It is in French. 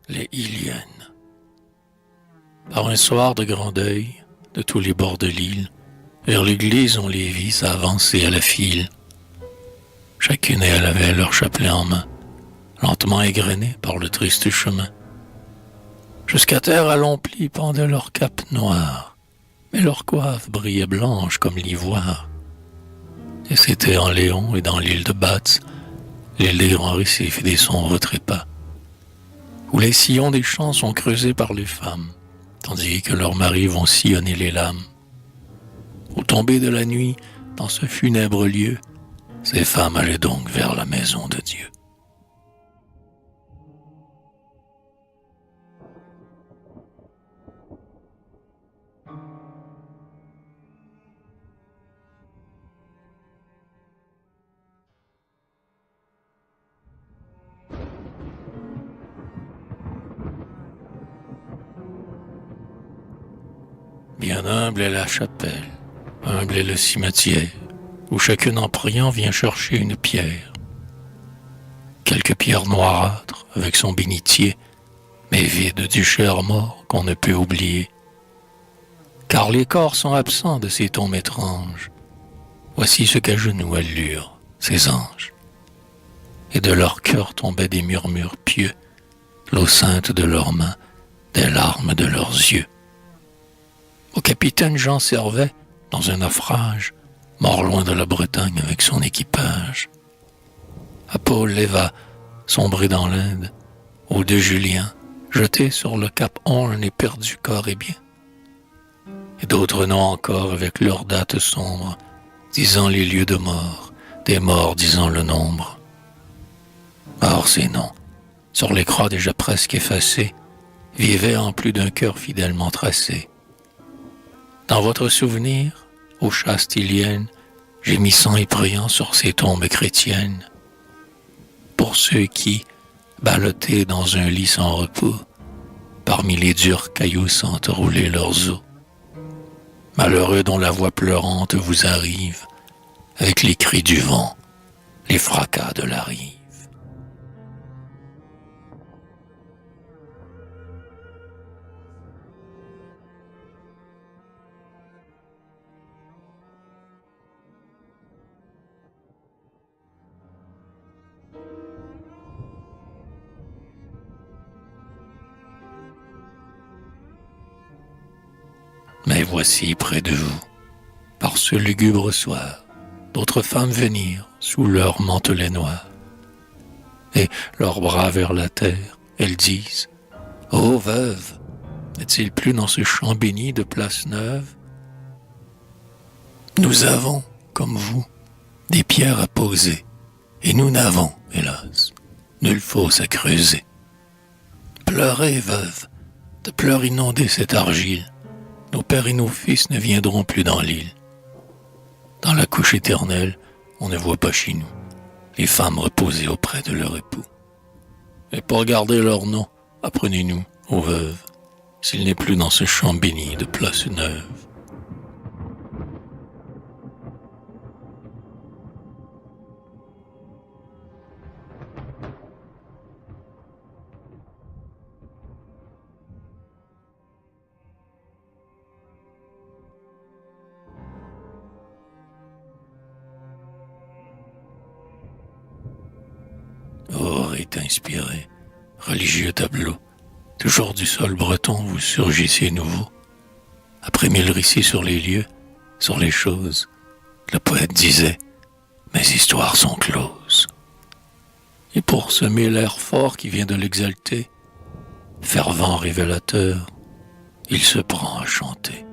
les Iliennes. Par un soir de grand deuil, de tous les bords de l'île, vers l'église on les vit s'avancer à la file. Chacune et elle avait leur chapelet en main, lentement égrené par le triste chemin. Jusqu'à terre à longs plis pendaient leurs capes noires, mais leur coiffe brillait blanche comme l'ivoire. Et c'était en Léon et dans l'île de Batz, l'île des grands récifs et des sombres trépas, où les sillons des champs sont creusés par les femmes, tandis que leurs maris vont sillonner les lames. Au tomber de la nuit, dans ce funèbre lieu, ces femmes allaient donc vers la maison de Dieu. Bien humble est la chapelle, humble est le cimetière, où chacune en priant vient chercher une pierre. Quelques pierres noirâtres avec son bénitier, mais vides du cher mort qu'on ne peut oublier. Car les corps sont absents de ces tombes étranges. Voici ce qu'à genoux allurent ces anges. Et de leur cœur tombaient des murmures pieux, l'eau sainte de leurs mains, des larmes de leurs yeux. Au capitaine Jean Servet, dans un naufrage, mort loin de la Bretagne avec son équipage. À Paul Léva, sombré dans l'Inde, aux deux Julien, jeté sur le cap Horn et perdu corps et bien. Et d'autres noms encore avec leurs dates sombres, disant les lieux de mort, des morts disant le nombre. Or ces noms, sur les croix déjà presque effacées, vivaient en plus d'un cœur fidèlement tracé. Dans votre souvenir, ô chaste Ilienne, gémissant et priant sur ces tombes chrétiennes, pour ceux qui, ballottés dans un lit sans repos, parmi les durs cailloux sentent rouler leurs os, malheureux dont la voix pleurante vous arrive, avec les cris du vent, les fracas de la rive. Mais voici près de vous, par ce lugubre soir, d'autres femmes venir sous leur mantelet noir. Et leurs bras vers la terre, elles disent « Ô veuve, n'est-il plus dans ce champ béni de place neuve? Nous avons, comme vous, des pierres à poser, et nous n'avons, hélas, nulle fosse à creuser. Pleurez, veuve, de pleurs inonder cette argile. Nos pères et nos fils ne viendront plus dans l'île. Dans la couche éternelle, on ne voit pas chez nous les femmes reposées auprès de leur époux. Et pour garder leur nom, apprenez-nous, ô veuves, s'il n'est plus dans ce champ béni de place neuve. Or est inspiré, religieux tableau, toujours du sol breton vous surgissez nouveau. Après 1000 récits sur les lieux, sur les choses, le poète disait « Mes histoires sont closes ». Et pour semer l'air fort qui vient de l'exalter, fervent révélateur, il se prend à chanter.